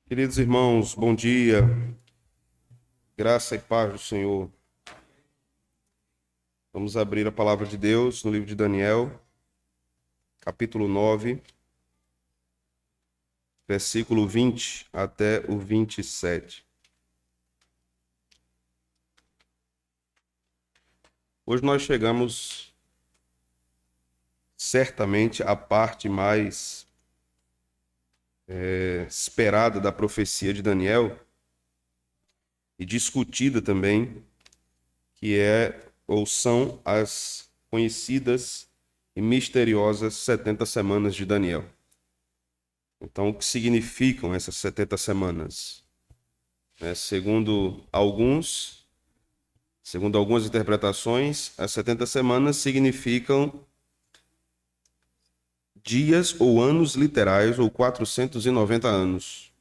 Queridos irmãos, bom dia, graça e paz do Senhor. Vamos abrir a palavra de Deus no livro de Daniel, capítulo 9, versículo 20 até o 27. Hoje nós chegamos certamente à parte mais esperada da profecia de Daniel e discutida também, que é ou são as conhecidas e misteriosas 70 semanas de Daniel. Então, o que significam essas 70 semanas? Segundo algumas interpretações, as 70 semanas significam dias ou anos literais, ou 490 anos.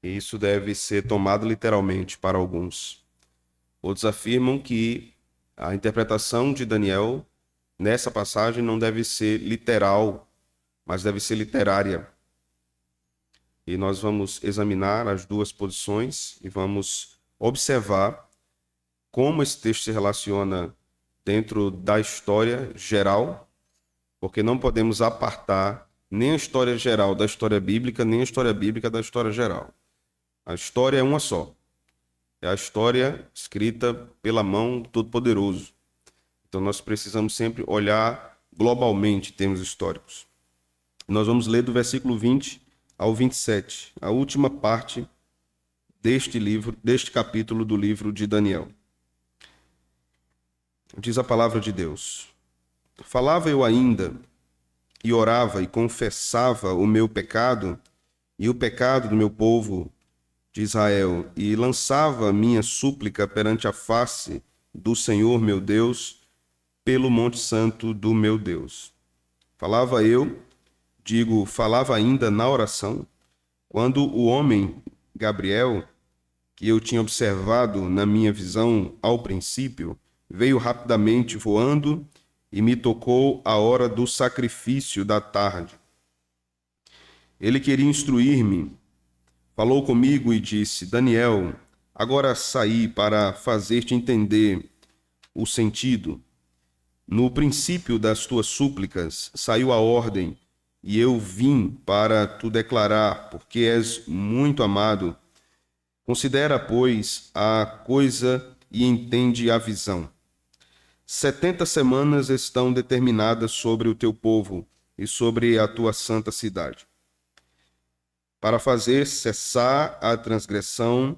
E isso deve ser tomado literalmente para alguns. Outros afirmam que a interpretação de Daniel nessa passagem não deve ser literal, mas deve ser literária. E nós vamos examinar as duas posições e vamos observar como esse texto se relaciona dentro da história geral, porque não podemos apartar nem a história geral da história bíblica, nem a história bíblica da história geral. A história é uma só. É a história escrita pela mão do Todo-Poderoso. Então nós precisamos sempre olhar globalmente em termos históricos. Nós vamos ler do versículo 20 ao 27, a última parte deste capítulo do livro de Daniel. Diz a palavra de Deus: Falava eu ainda, e orava e confessava o meu pecado e o pecado do meu povo de Israel, e lançava minha súplica perante a face do Senhor meu Deus, pelo monte santo do meu Deus. Falava ainda na oração, quando o homem Gabriel, que eu tinha observado na minha visão ao princípio, veio rapidamente voando e me tocou a hora do sacrifício da tarde. Ele queria instruir-me, falou comigo e disse: Daniel, agora saí para fazer-te entender o sentido. No princípio das tuas súplicas saiu a ordem, e eu vim para tu declarar, porque és muito amado. Considera, pois, a coisa e entende a visão. 70 semanas estão determinadas sobre o teu povo e sobre a tua santa cidade, para fazer cessar a transgressão,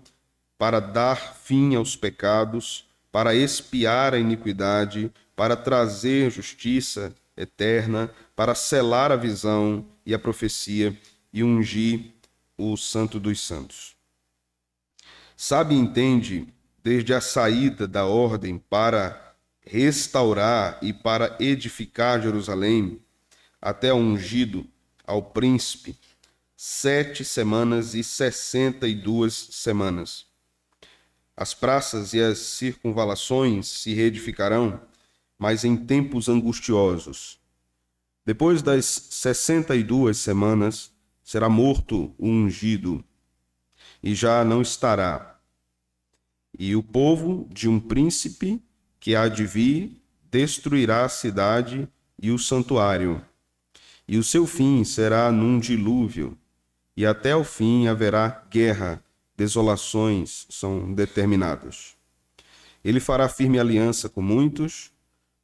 para dar fim aos pecados, para expiar a iniquidade, para trazer justiça eterna, para selar a visão e a profecia e ungir o Santo dos Santos. Sabe e entende, desde a saída da ordem para restaurar e para edificar Jerusalém, até ao ungido, ao príncipe, 7 semanas e 62 semanas. As praças e as circunvalações se reedificarão, mas em tempos angustiosos. Depois das 62 semanas, será morto o ungido, e já não estará. E o povo de um príncipe que há de vir destruirá a cidade e o santuário. E o seu fim será num dilúvio, e até o fim haverá guerra, desolações são determinadas. Ele fará firme aliança com muitos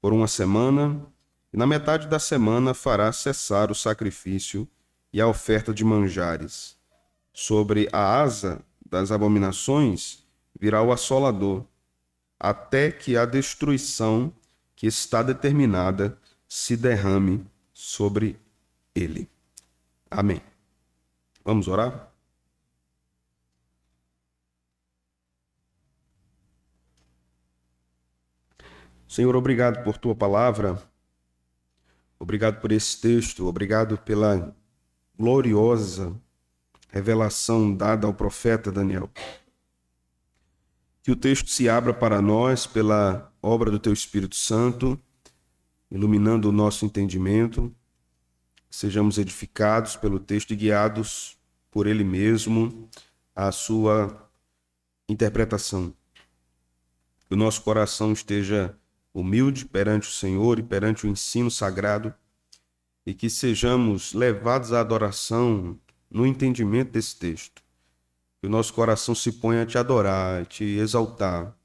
por uma semana, e na metade da semana fará cessar o sacrifício e a oferta de manjares. Sobre a asa das abominações virá o assolador, até que a destruição que está determinada se derrame sobre ele. Amém. Vamos orar? Senhor, obrigado por tua palavra, obrigado por esse texto, obrigado pela gloriosa revelação dada ao profeta Daniel. Que o texto se abra para nós pela obra do teu Espírito Santo, iluminando o nosso entendimento, sejamos edificados pelo texto e guiados por ele mesmo a sua interpretação. Que o nosso coração esteja humilde perante o Senhor e perante o ensino sagrado, e que sejamos levados à adoração no entendimento desse texto. Que o nosso coração se ponha a te adorar, a te exaltar,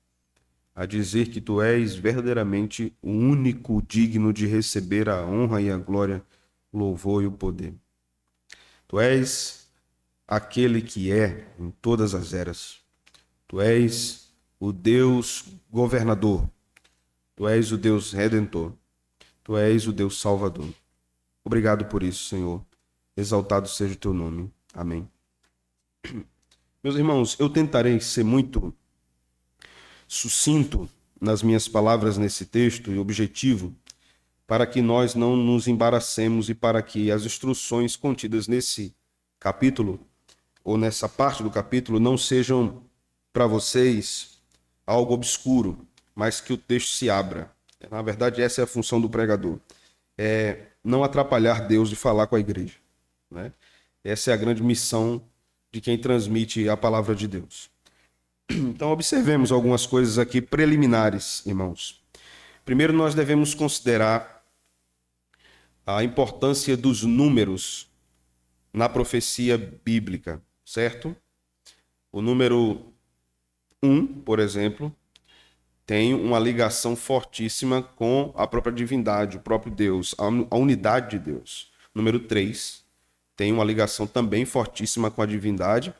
a dizer que tu és verdadeiramente o único digno de receber a honra e a glória, o louvor e o poder. Tu és aquele que é em todas as eras. Tu és o Deus governador. Tu és o Deus redentor. Tu és o Deus salvador. Obrigado por isso, Senhor. Exaltado seja o teu nome. Amém. Meus irmãos, eu tentarei ser muito sucinto nas minhas palavras nesse texto e objetivo para que nós não nos embaracemos e para que as instruções contidas nesse capítulo ou nessa parte do capítulo não sejam para vocês algo obscuro, mas que o texto se abra. Na verdade, essa é a função do pregador. É não atrapalhar Deus de falar com a igreja, né? Essa é a grande missão de quem transmite a palavra de Deus. Então, observemos algumas coisas aqui preliminares, irmãos. Primeiro, nós devemos considerar a importância dos números na profecia bíblica, certo? O número 1, por exemplo, tem uma ligação fortíssima com a própria divindade, o próprio Deus, a unidade de Deus. O número 3 tem uma ligação também fortíssima com a divindade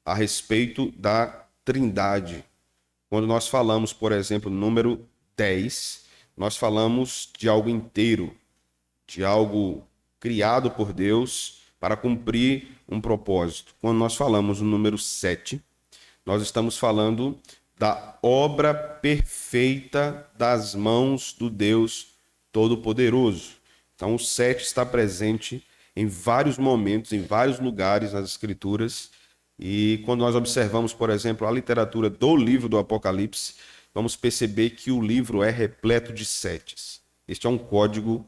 a respeito da Trindade. Quando nós falamos, por exemplo, no número 10, nós falamos de algo inteiro, de algo criado por Deus para cumprir um propósito. Quando nós falamos no número 7, nós estamos falando da obra perfeita das mãos do Deus Todo-Poderoso. Então, o 7 está presente em vários momentos, em vários lugares nas Escrituras. E quando nós observamos, por exemplo, a literatura do livro do Apocalipse, vamos perceber que o livro é repleto de setes. Este é um código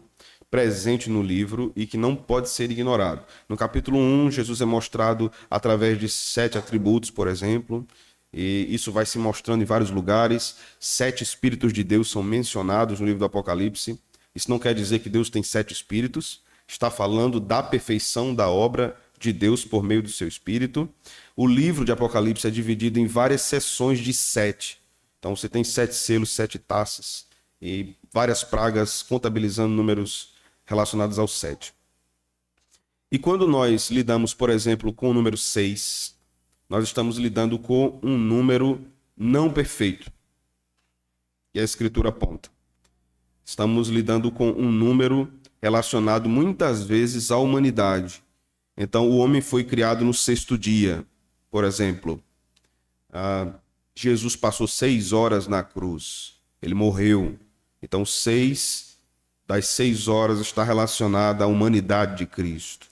presente no livro e que não pode ser ignorado. No capítulo 1, Jesus é mostrado através de 7 atributos, por exemplo, e isso vai se mostrando em vários lugares. 7 espíritos de Deus são mencionados no livro do Apocalipse. Isso não quer dizer que Deus tem 7 espíritos, está falando da perfeição da obra de Deus por meio do seu Espírito. O livro de Apocalipse é dividido em várias seções de 7. Então você tem 7 selos, 7 taças e várias pragas contabilizando números relacionados ao 7. E quando nós lidamos, por exemplo, com o número 6, nós estamos lidando com um número não perfeito. E a Escritura aponta. Estamos lidando com um número relacionado muitas vezes à humanidade. Então, o homem foi criado no 6º dia, por exemplo. Jesus passou 6 horas na cruz. Ele morreu. Então, 6 das 6 horas está relacionada à humanidade de Cristo.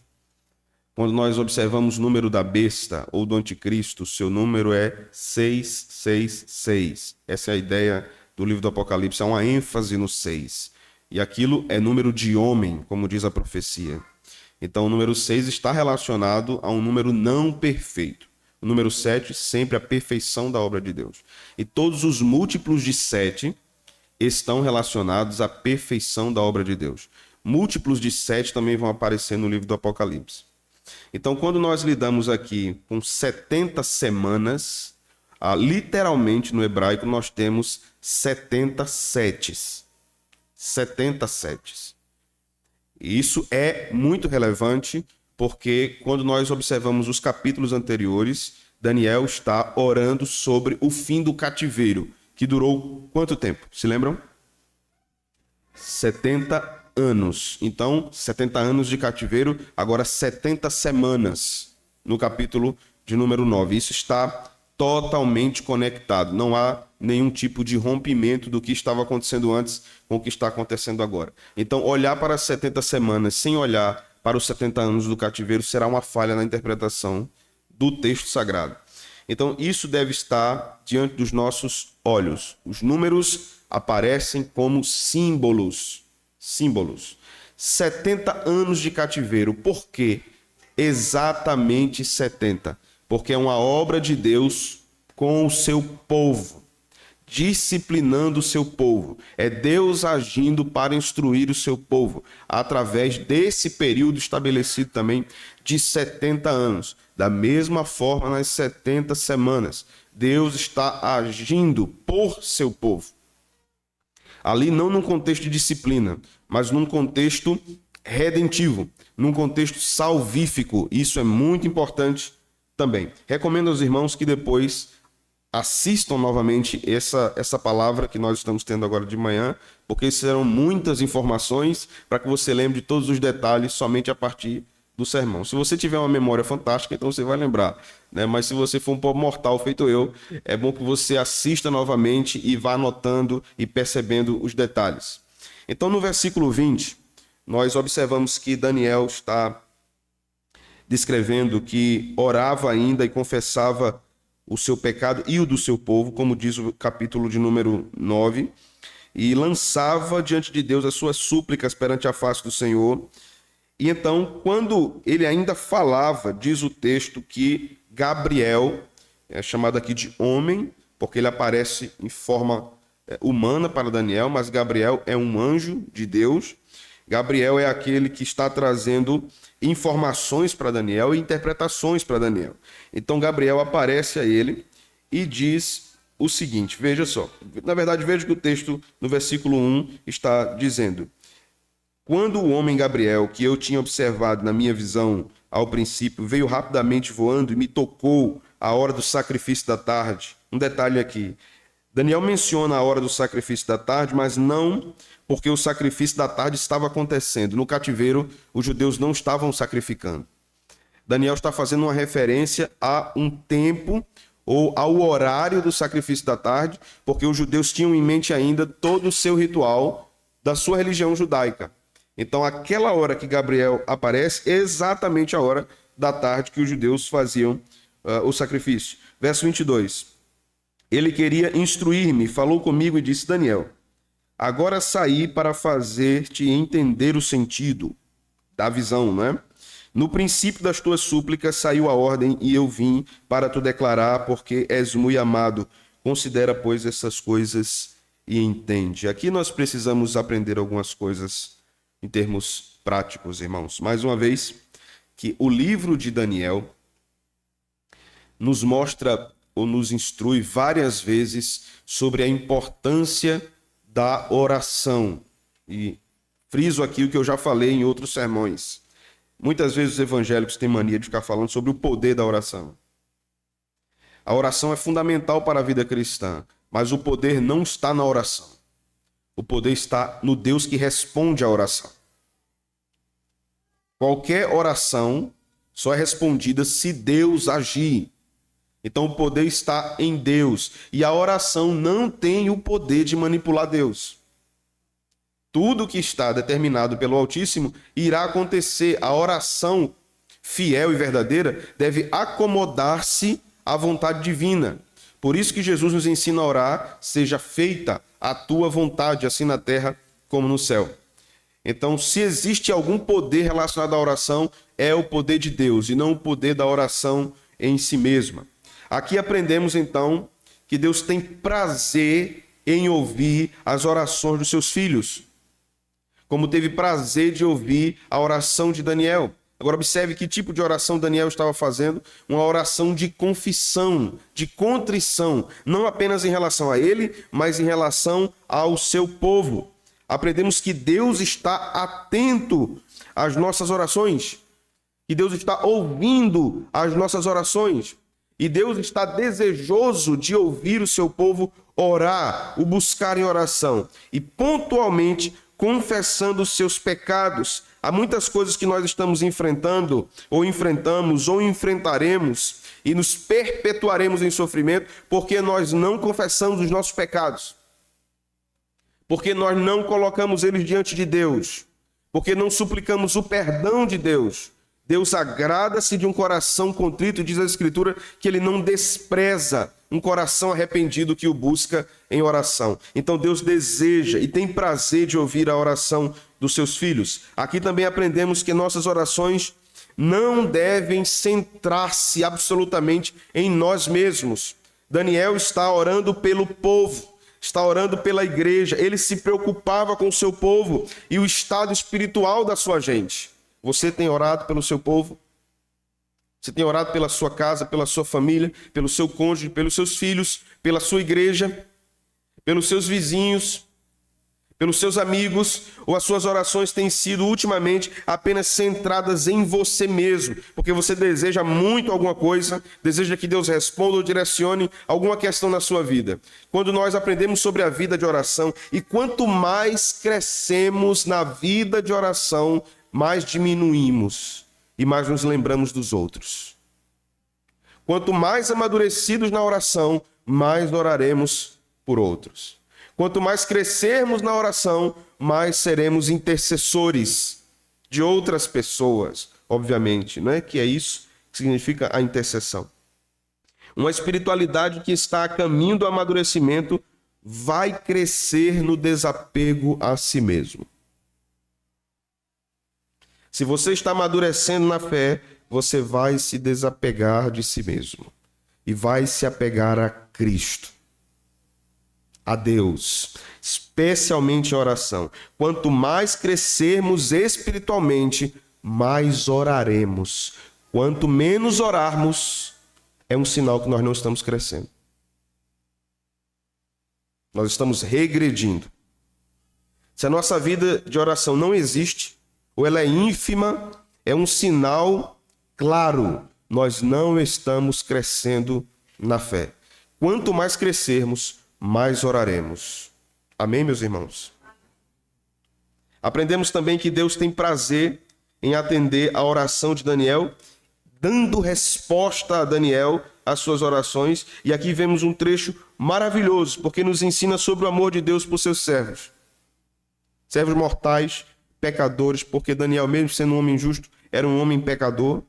Quando nós observamos o número da besta ou do anticristo, seu número é 666. Essa é a ideia do livro do Apocalipse, há uma ênfase no 6. E aquilo é número de homem, como diz a profecia. Então, o número 6 está relacionado a um número não perfeito. O número 7, sempre a perfeição da obra de Deus. E todos os múltiplos de 7 estão relacionados à perfeição da obra de Deus. Múltiplos de 7 também vão aparecer no livro do Apocalipse. Então, quando nós lidamos aqui com 70 semanas, literalmente no hebraico nós temos 70 setes. 70 setes. Isso é muito relevante porque quando nós observamos os capítulos anteriores, Daniel está orando sobre o fim do cativeiro, que durou quanto tempo? Se lembram? 70 anos. Então, 70 anos de cativeiro, agora 70 semanas no capítulo de número 9. Isso está totalmente conectado. Não há nenhum tipo de rompimento do que estava acontecendo antes com o que está acontecendo agora. Então, olhar para as 70 semanas sem olhar para os 70 anos do cativeiro será uma falha na interpretação do texto sagrado. Então, isso deve estar diante dos nossos olhos. Os números aparecem como símbolos. 70 anos de cativeiro. Por quê? exatamente 70, porque é uma obra de Deus com o seu povo, disciplinando o seu povo. É Deus agindo para instruir o seu povo, através desse período estabelecido também de 70 anos. Da mesma forma, nas 70 semanas, Deus está agindo por seu povo. Ali não num contexto de disciplina, mas num contexto redentivo, num contexto salvífico. Isso é muito importante também. Recomendo aos irmãos que depois assistam novamente essa palavra que nós estamos tendo agora de manhã, porque serão muitas informações para que você lembre de todos os detalhes somente a partir do sermão. Se você tiver uma memória fantástica, então você vai lembrar, né? Mas se você for um pobre mortal feito eu, é bom que você assista novamente e vá anotando e percebendo os detalhes. Então, no versículo 20, nós observamos que Daniel está descrevendo que orava ainda e confessava o seu pecado e o do seu povo, como diz o capítulo de número 9, e lançava diante de Deus as suas súplicas perante a face do Senhor. E então, quando ele ainda falava, diz o texto que Gabriel, é chamado aqui de homem, porque ele aparece em forma humana para Daniel, mas Gabriel é um anjo de Deus. Gabriel é aquele que está trazendo informações para Daniel e interpretações para Daniel. Então Gabriel aparece a ele e diz o seguinte, veja só. Na verdade, veja que o texto no versículo 1 está dizendo: quando o homem Gabriel, que eu tinha observado na minha visão ao princípio, veio rapidamente voando e me tocou à hora do sacrifício da tarde. Um detalhe aqui. Daniel menciona a hora do sacrifício da tarde, mas não porque o sacrifício da tarde estava acontecendo. No cativeiro, os judeus não estavam sacrificando. Daniel está fazendo uma referência a um tempo ou ao horário do sacrifício da tarde, porque os judeus tinham em mente ainda todo o seu ritual da sua religião judaica. Então, aquela hora que Gabriel aparece é exatamente a hora da tarde que os judeus faziam o sacrifício. Verso 22. Ele queria instruir-me, falou comigo e disse: Daniel, agora saí para fazer-te entender o sentido da visão, né? No princípio das tuas súplicas saiu a ordem e eu vim para te declarar, porque és muito amado. Considera, pois, essas coisas e entende. Aqui nós precisamos aprender algumas coisas em termos práticos, irmãos. Mais uma vez, que o livro de Daniel nos mostra ou nos instrui várias vezes sobre a importância da oração. E friso aqui o que eu já falei em outros sermões. Muitas vezes os evangélicos têm mania de ficar falando sobre o poder da oração. A oração é fundamental para a vida cristã, mas o poder não está na oração. O poder está no Deus que responde à oração. Qualquer oração só é respondida se Deus agir. Então o poder está em Deus. E a oração não tem o poder de manipular Deus. Tudo que está determinado pelo Altíssimo irá acontecer. A oração fiel e verdadeira deve acomodar-se à vontade divina. Por isso que Jesus nos ensina a orar: seja feita a tua vontade, assim na terra como no céu. Então, se existe algum poder relacionado à oração, é o poder de Deus e não o poder da oração em si mesma. Aqui aprendemos, então, que Deus tem prazer em ouvir as orações dos seus filhos, como teve prazer de ouvir a oração de Daniel. Agora, observe que tipo de oração Daniel estava fazendo: uma oração de confissão, de contrição, não apenas em relação a ele, mas em relação ao seu povo. Aprendemos que Deus está atento às nossas orações, que Deus está ouvindo as nossas orações, e Deus está desejoso de ouvir o seu povo orar, o buscar em oração, e pontualmente confessando os seus pecados. Há muitas coisas que nós estamos enfrentando, ou enfrentamos, ou enfrentaremos, e nos perpetuaremos em sofrimento, porque nós não confessamos os nossos pecados. Porque nós não colocamos eles diante de Deus, porque não suplicamos o perdão de Deus. Deus agrada-se de um coração contrito, diz a Escritura, que ele não despreza um coração arrependido que o busca em oração. Então Deus deseja e tem prazer de ouvir a oração dos seus filhos. Aqui também aprendemos que nossas orações não devem centrar-se absolutamente em nós mesmos. Daniel está orando pelo povo, está orando pela igreja. Ele se preocupava com o seu povo e o estado espiritual da sua gente. Você tem orado pelo seu povo? Você tem orado pela sua casa, pela sua família, pelo seu cônjuge, pelos seus filhos, pela sua igreja, pelos seus vizinhos, pelos seus amigos, ou as suas orações têm sido ultimamente apenas centradas em você mesmo, porque você deseja muito alguma coisa, deseja que Deus responda ou direcione alguma questão na sua vida. Quando nós aprendemos sobre a vida de oração, e quanto mais crescemos na vida de oração, mais diminuímos e mais nos lembramos dos outros. Quanto mais amadurecidos na oração, mais oraremos por outros. Quanto mais crescermos na oração, mais seremos intercessores de outras pessoas, obviamente, não é que é isso que significa a intercessão. Uma espiritualidade que está a caminho do amadurecimento vai crescer no desapego a si mesmo. Se você está amadurecendo na fé, você vai se desapegar de si mesmo e vai se apegar a Cristo, a Deus, especialmente em oração. Quanto mais crescermos espiritualmente, mais oraremos. Quanto menos orarmos, é um sinal que nós não estamos crescendo. Nós estamos regredindo. Se a nossa vida de oração não existe, ou ela é ínfima, é um sinal claro. Nós não estamos crescendo na fé. Quanto mais crescermos, mais oraremos. Amém, meus irmãos? Aprendemos também que Deus tem prazer em atender a oração de Daniel, dando resposta a Daniel às suas orações. E aqui vemos um trecho maravilhoso, porque nos ensina sobre o amor de Deus por seus servos. Servos mortais, pecadores, porque Daniel, mesmo sendo um homem justo, era um homem pecador.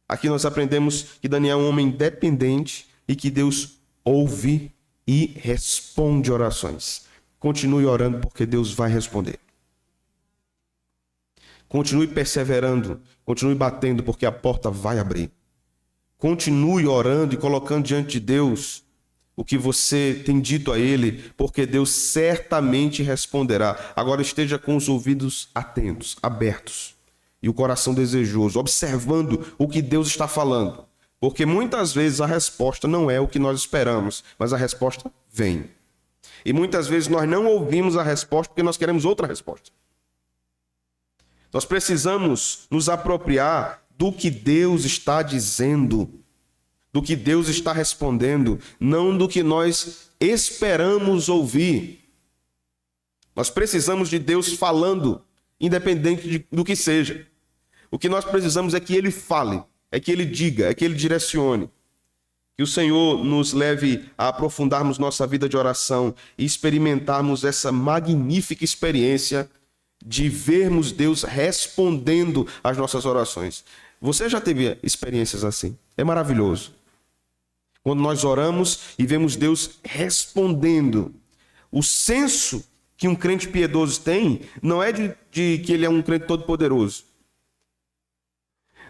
Aqui nós aprendemos que Daniel é um homem dependente e que Deus ouve e responde orações. Continue orando, porque Deus vai responder. Continue perseverando, continue batendo, porque a porta vai abrir. Continue orando e colocando diante de Deus o que você tem dito a Ele, porque Deus certamente responderá. Agora esteja com os ouvidos atentos, abertos, e o coração desejoso, observando o que Deus está falando. Porque muitas vezes a resposta não é o que nós esperamos, mas a resposta vem. E muitas vezes nós não ouvimos a resposta porque nós queremos outra resposta. Nós precisamos nos apropriar do que Deus está dizendo, do que Deus está respondendo, não do que nós esperamos ouvir. Nós precisamos de Deus falando, independente do que seja. O que nós precisamos é que Ele fale, é que Ele diga, é que Ele direcione. Que o Senhor nos leve a aprofundarmos nossa vida de oração e experimentarmos essa magnífica experiência de vermos Deus respondendo às nossas orações. Você já teve experiências assim? É maravilhoso. Quando nós oramos e vemos Deus respondendo. O senso que um crente piedoso tem não é de que ele é um crente todo-poderoso.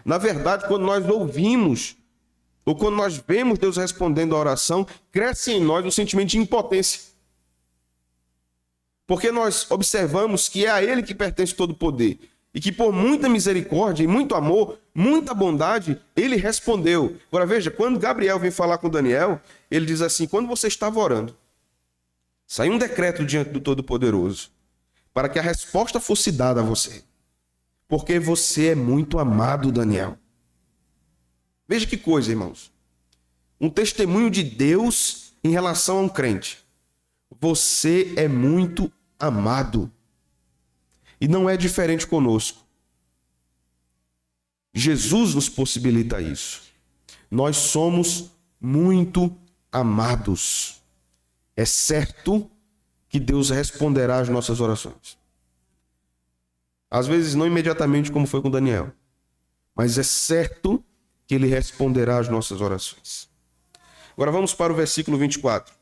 Na verdade, quando nós ouvimos, ou quando nós vemos Deus respondendo à oração, cresce em nós um sentimento de impotência. Porque nós observamos que é a Ele que pertence todo o poder. E que por muita misericórdia e muito amor, muita bondade, Ele respondeu. Agora veja, quando Gabriel vem falar com Daniel, ele diz assim: quando você estava orando, saiu um decreto diante do Todo-Poderoso, para que a resposta fosse dada a você. Porque você é muito amado, Daniel. Veja que coisa, irmãos. Um testemunho de Deus em relação a um crente. Você é muito amado. E não é diferente conosco. Jesus nos possibilita isso. Nós somos muito amados. É certo que Deus responderá às nossas orações. Às vezes não imediatamente, como foi com Daniel. Mas é certo que Ele responderá às nossas orações. Agora vamos para o versículo 24.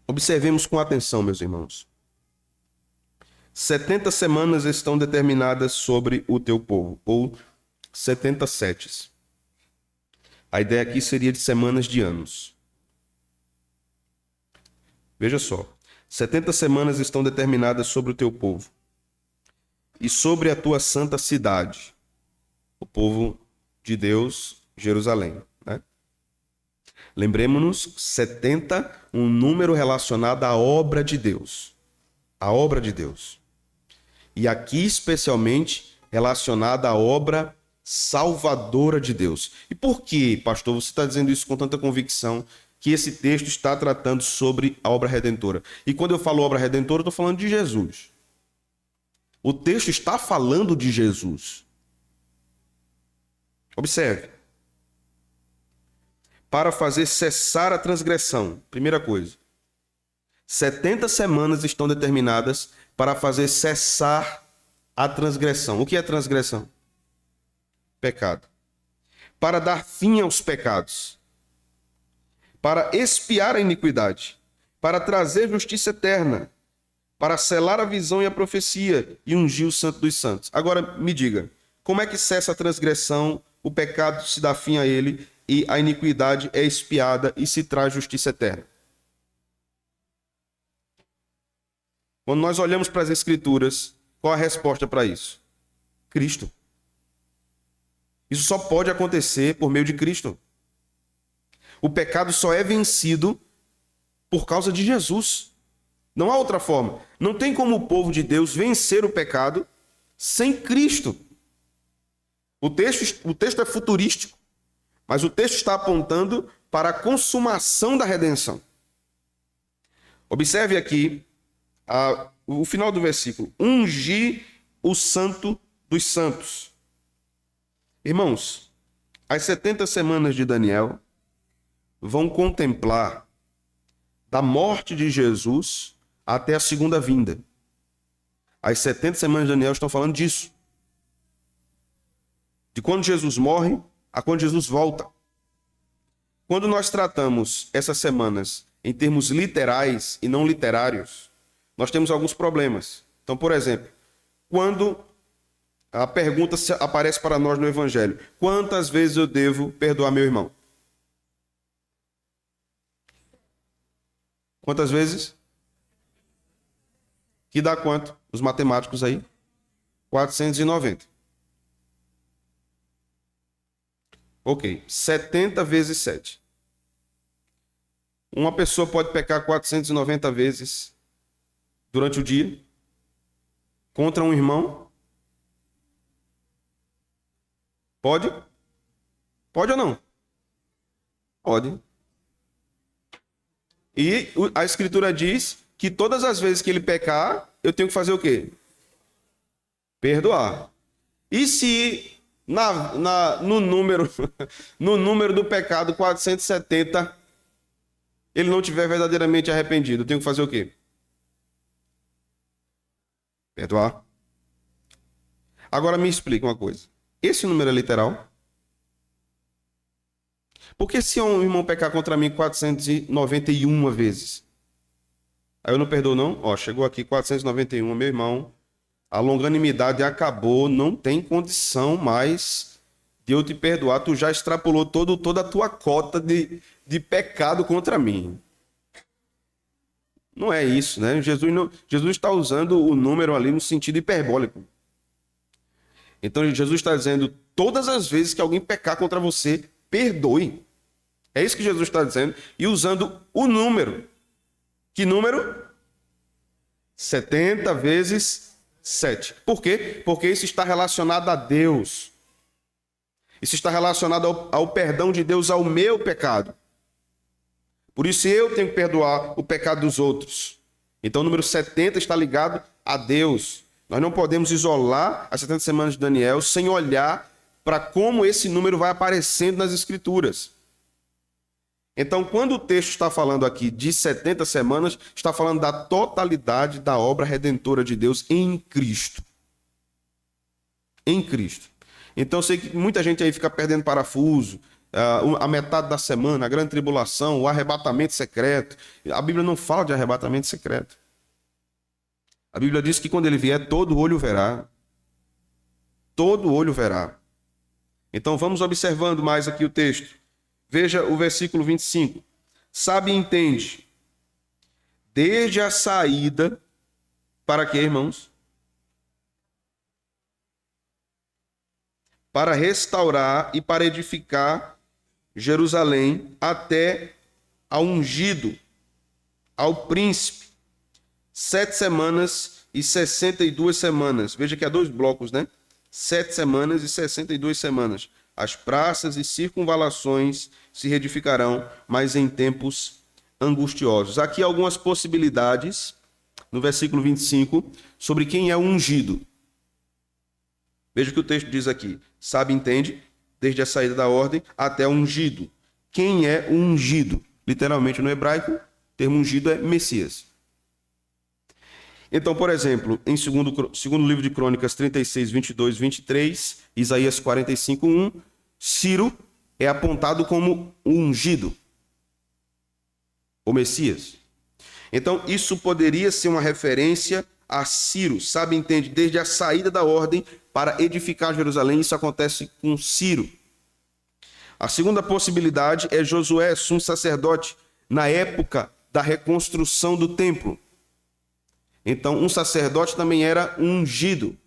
Observemos com atenção, meus irmãos. 70 semanas estão determinadas sobre o teu povo, ou 70 setes. A ideia aqui seria de semanas de anos. Veja só. 70 semanas estão determinadas sobre o teu povo e sobre a tua santa cidade, o povo de Deus, Jerusalém. Né? Lembremos-nos, 70, um número relacionado à obra de Deus. A obra de Deus. E aqui, especialmente, relacionada à obra salvadora de Deus. E por que, pastor, você está dizendo isso com tanta convicção, que esse texto está tratando sobre a obra redentora? E quando eu falo obra redentora, eu estou falando de Jesus. O texto está falando de Jesus. Observe. Para fazer cessar a transgressão. Primeira coisa. 70 semanas estão determinadas para fazer cessar a transgressão. O que é transgressão? Pecado. Para dar fim aos pecados. Para expiar a iniquidade. Para trazer justiça eterna. Para selar a visão e a profecia e ungir o Santo dos Santos. Agora, me diga, como é que cessa a transgressão, o pecado se dá fim a ele e a iniquidade é expiada e se traz justiça eterna? Quando nós olhamos para as Escrituras, qual a resposta para isso? Cristo. Isso só pode acontecer por meio de Cristo. O pecado só é vencido por causa de Jesus. Não há outra forma. Não tem como o povo de Deus vencer o pecado sem Cristo. O texto é futurístico, mas o texto está apontando para a consumação da redenção. Observe aqui o final do versículo. Ungir o Santo dos Santos. Irmãos, as 70 semanas de Daniel vão contemplar da morte de Jesus até a segunda vinda. As 70 semanas de Daniel estão falando disso. De quando Jesus morre a quando Jesus volta. Quando nós tratamos essas semanas em termos literais e não literários, nós temos alguns problemas. Então, por exemplo, quando a pergunta aparece para nós no Evangelho: quantas vezes eu devo perdoar meu irmão? Quantas vezes? Que dá quanto? Os matemáticos aí? 490. Ok. 70 vezes 7. Uma pessoa pode pecar 490 vezes durante o dia contra um irmão? Pode? Pode ou não? Pode. E a Escritura diz que todas as vezes que ele pecar, eu tenho que fazer o quê? Perdoar. E se no número do pecado 470, ele não tiver verdadeiramente arrependido, eu tenho que fazer o quê? Perdoar. Agora me explica uma coisa. Esse número é literal? Porque se um irmão pecar contra mim 491 vezes, aí eu não perdoo não? Ó, chegou aqui 491, meu irmão, a longanimidade acabou, não tem condição mais de eu te perdoar, tu já extrapolou toda a tua cota de pecado contra mim. Não é isso, né? Jesus está usando o número ali no sentido hiperbólico. Então Jesus está dizendo, todas as vezes que alguém pecar contra você, perdoe. É isso que Jesus está dizendo. E usando o número. Que número? 70 vezes 7. Por quê? Porque isso está relacionado a Deus. Isso está relacionado ao perdão de Deus ao meu pecado. Por isso eu tenho que perdoar o pecado dos outros. Então o número 70 está ligado a Deus. Nós não podemos isolar as 70 semanas de Daniel sem olhar para como esse número vai aparecendo nas Escrituras. Então, quando o texto está falando aqui de 70 semanas, está falando da totalidade da obra redentora de Deus em Cristo. Em Cristo. Então, eu sei que muita gente aí fica perdendo parafuso, a metade da semana, a grande tribulação, o arrebatamento secreto. A Bíblia não fala de arrebatamento secreto. A Bíblia diz que quando ele vier, todo olho verá. Todo olho verá. Então vamos observando mais aqui o texto. Veja o versículo 25. Sabe e entende. Desde a saída, para quê, irmãos? Para restaurar e para edificar Jerusalém até ao ungido, ao príncipe. 7 semanas e 62 semanas. Veja que há 2 blocos, né? 7 semanas e 62 semanas. As praças e circunvalações se reedificarão, mas em tempos angustiosos. Aqui algumas possibilidades, no versículo 25, sobre quem é o ungido. Veja o que o texto diz aqui. Sabe, entende, desde a saída da ordem até o ungido. Quem é o ungido? Literalmente no hebraico, o termo ungido é Messias. Então, por exemplo, em segundo livro de Crônicas 36, 22, 23, Isaías 45, 1, Ciro é apontado como o ungido, o Messias. Então, isso poderia ser uma referência a Ciro, sabe, entende, desde a saída da ordem para edificar Jerusalém, isso acontece com Ciro. A segunda possibilidade é Josué, sumo sacerdote, na época da reconstrução do templo. Então, um sacerdote também era ungido.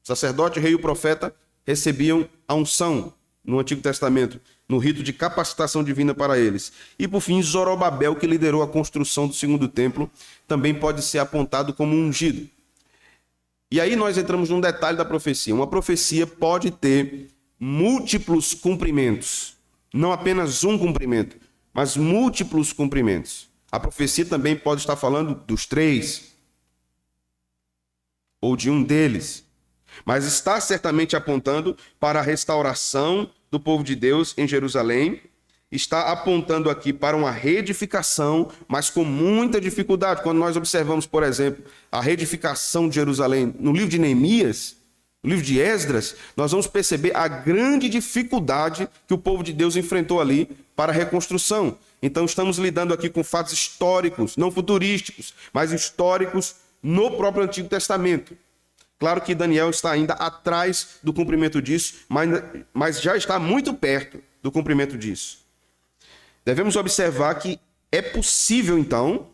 O sacerdote, o rei e o profeta recebiam a unção no Antigo Testamento, no rito de capacitação divina para eles. E, por fim, Zorobabel, que liderou a construção do segundo templo, também pode ser apontado como ungido. E aí nós entramos num detalhe da profecia. Uma profecia pode ter múltiplos cumprimentos. Não apenas um cumprimento, mas múltiplos cumprimentos. A profecia também pode estar falando dos 3, ou de um deles, mas está certamente apontando para a restauração do povo de Deus em Jerusalém, está apontando aqui para uma reedificação, mas com muita dificuldade. Quando nós observamos, por exemplo, a reedificação de Jerusalém no livro de Neemias, no livro de Esdras, nós vamos perceber a grande dificuldade que o povo de Deus enfrentou ali para a reconstrução. Então estamos lidando aqui com fatos históricos, não futurísticos, mas históricos no próprio Antigo Testamento. Claro que Daniel está ainda atrás do cumprimento disso, mas já está muito perto do cumprimento disso. Devemos observar que é possível, então,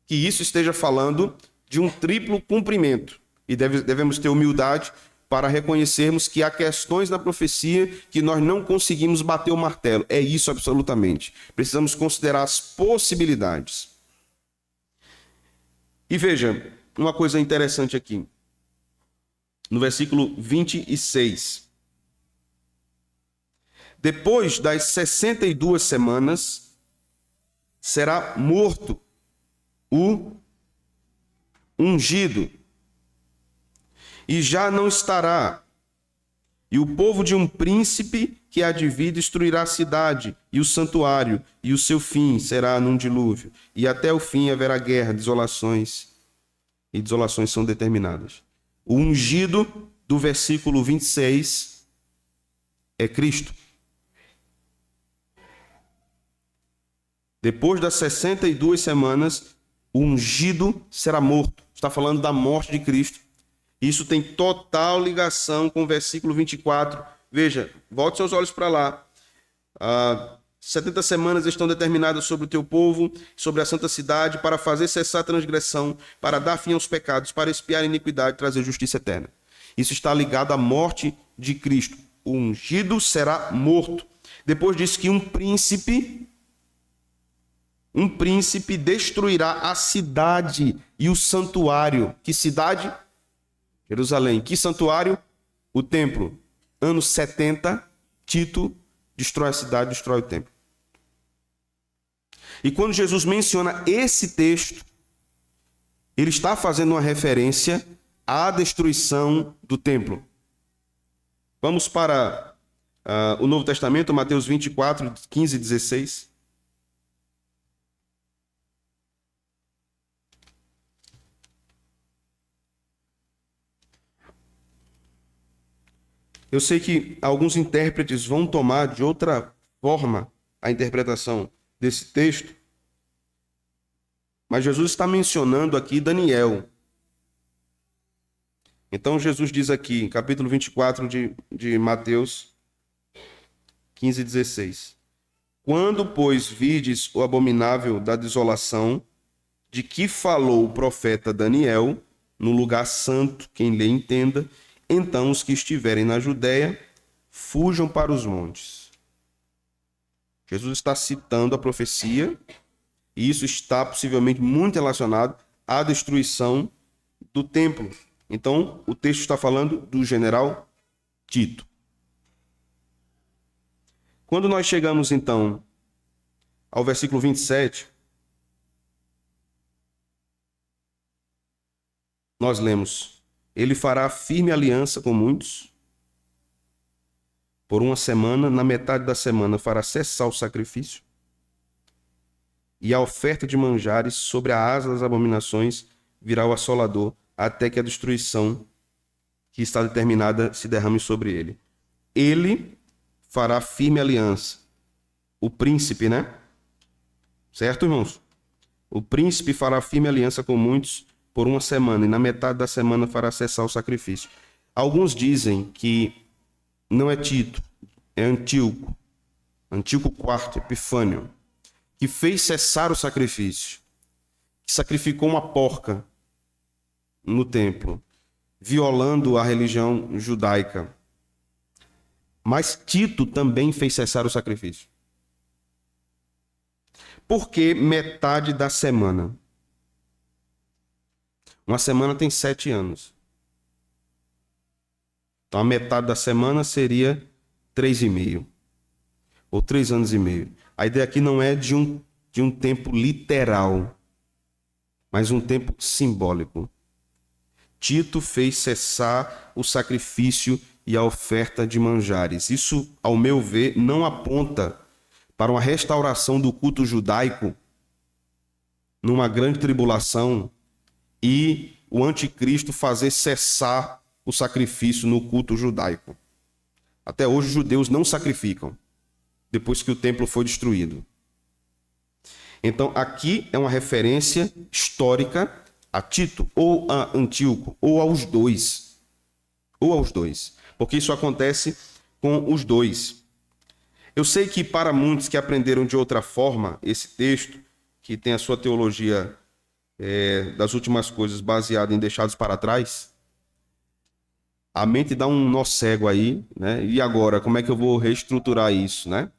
que isso esteja falando de um triplo cumprimento. E devemos ter humildade para reconhecermos que há questões na profecia que nós não conseguimos bater o martelo. É isso absolutamente. Precisamos considerar as possibilidades. E veja, uma coisa interessante aqui. No versículo 26. Depois das 62 semanas, será morto o ungido, e já não estará. E o povo de um príncipe que há de vir destruirá a cidade e o santuário, e o seu fim será num dilúvio. E até o fim haverá guerra, desolações, e desolações são determinadas. O ungido do versículo 26 é Cristo. Depois das 62 semanas, o ungido será morto. Está falando da morte de Cristo. Isso tem total ligação com o versículo 24. Veja, volte seus olhos para lá. 70 semanas estão determinadas sobre o teu povo, sobre a santa cidade, para fazer cessar a transgressão, para dar fim aos pecados, para expiar a iniquidade e trazer justiça eterna. Isso está ligado à morte de Cristo. O ungido será morto. Depois diz que um príncipe destruirá a cidade e o santuário. Que cidade? Jerusalém. Que santuário? O templo. Anos 70, Tito destrói a cidade, destrói o templo. E quando Jesus menciona esse texto, ele está fazendo uma referência à destruição do templo. Vamos para o Novo Testamento, Mateus 24, 15 e 16. Eu sei que alguns intérpretes vão tomar de outra forma a interpretação desse texto, Mas Jesus está mencionando aqui Daniel. Então Jesus diz aqui, capítulo 24 de Mateus 15, 16. Quando, pois, virdes o abominável da desolação, de que falou o profeta Daniel, no lugar santo, quem lhe entenda, então os que estiverem na Judéia, fujam para os montes. Jesus está citando a profecia, e isso está possivelmente muito relacionado à destruição do templo. Então, o texto está falando do general Tito. Quando nós chegamos, então, ao versículo 27, nós lemos: ele fará firme aliança com muitos. Por uma semana, na metade da semana, fará cessar o sacrifício. E a oferta de manjares sobre a asa das abominações virá o assolador, até que a destruição que está determinada se derrame sobre ele. Ele fará firme aliança. O príncipe, né? Certo, irmãos? O príncipe fará firme aliança com muitos por uma semana, e na metade da semana fará cessar o sacrifício. Alguns dizem que não é Tito, é Antíoco IV, Epifânio, que fez cessar o sacrifício, que sacrificou uma porca no templo, violando a religião judaica. Mas Tito também fez cessar o sacrifício. Por que metade da semana? Uma semana tem 7 anos. Então a metade da semana seria 3,5. Ou 3 anos e meio. A ideia aqui não é de um tempo literal, mas um tempo simbólico. Tito fez cessar o sacrifício e a oferta de manjares. Isso, ao meu ver, não aponta para uma restauração do culto judaico numa grande tribulação e o anticristo fazer cessar o sacrifício no culto judaico. Até hoje os judeus não sacrificam depois que o templo foi destruído. Então aqui é uma referência histórica a Tito, ou a Antíoco, ou aos dois. Porque isso acontece com os dois. Eu sei que para muitos que aprenderam de outra forma esse texto, que tem a sua teologia das últimas coisas baseada em deixados para trás, a mente dá um nó cego aí, né? E agora, como é que eu vou reestruturar isso, né?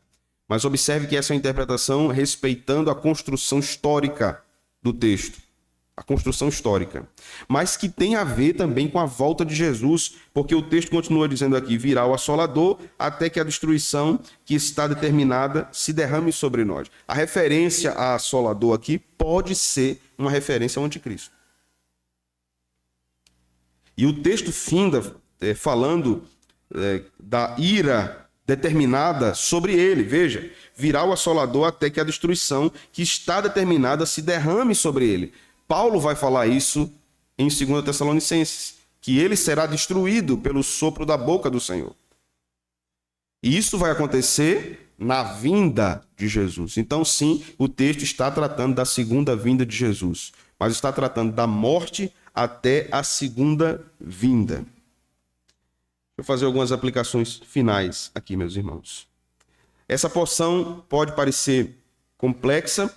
Mas observe que essa é uma interpretação respeitando a construção histórica do texto. A construção histórica, mas que tem a ver também com a volta de Jesus, porque o texto continua dizendo aqui: virá o assolador até que a destruição que está determinada se derrame sobre nós. A referência a assolador aqui pode ser uma referência ao anticristo. E o texto finda falando da ira determinada sobre ele. Veja, virá o assolador até que a destruição que está determinada se derrame sobre ele. Paulo vai falar isso em 2 Tessalonicenses, que ele será destruído pelo sopro da boca do Senhor. E isso vai acontecer na vinda de Jesus. Então, sim, o texto está tratando da segunda vinda de Jesus, mas está tratando da morte até a segunda vinda. Deixa eu fazer algumas aplicações finais aqui, meus irmãos. Essa porção pode parecer complexa,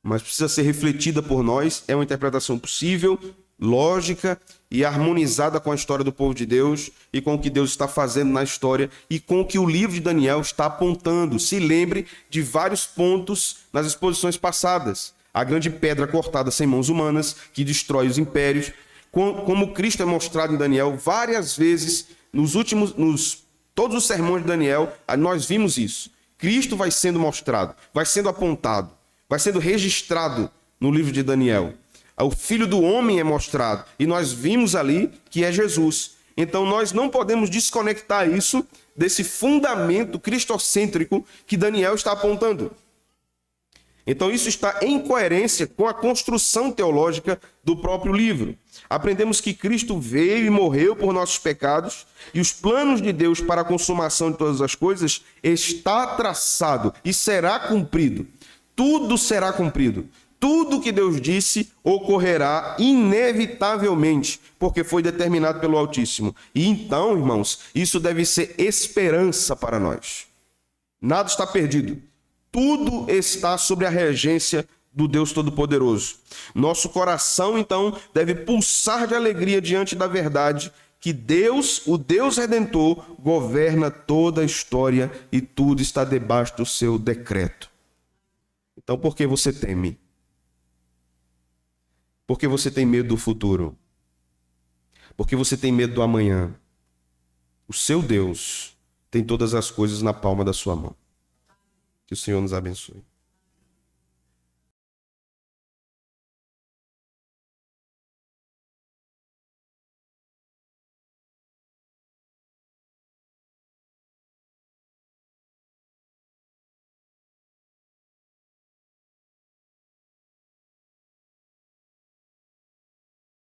mas precisa ser refletida por nós. É uma interpretação possível, lógica e harmonizada com a história do povo de Deus e com o que Deus está fazendo na história e com o que o livro de Daniel está apontando. Se lembre de vários pontos nas exposições passadas. A grande pedra cortada sem mãos humanas que destrói os impérios. Como Cristo é mostrado em Daniel várias vezes, todos os sermões de Daniel, nós vimos isso. Cristo vai sendo mostrado, vai sendo apontado, vai sendo registrado no livro de Daniel. O Filho do Homem é mostrado e nós vimos ali que é Jesus. Então nós não podemos desconectar isso desse fundamento cristocêntrico que Daniel está apontando. Então isso está em coerência com a construção teológica do próprio livro. Aprendemos que Cristo veio e morreu por nossos pecados e os planos de Deus para a consumação de todas as coisas está traçado e será cumprido. Tudo será cumprido. tudo que Deus disse ocorrerá inevitavelmente, porque foi determinado pelo Altíssimo. E então, irmãos, isso deve ser esperança para nós. Nada está perdido. Tudo está sob a regência do Deus Todo-Poderoso. Nosso coração, então, deve pulsar de alegria diante da verdade que Deus, o Deus Redentor, governa toda a história e tudo está debaixo do seu decreto. Então, por que você teme? Por que você tem medo do futuro? Por que você tem medo do amanhã? O seu Deus tem todas as coisas na palma da sua mão. Que o Senhor nos abençoe.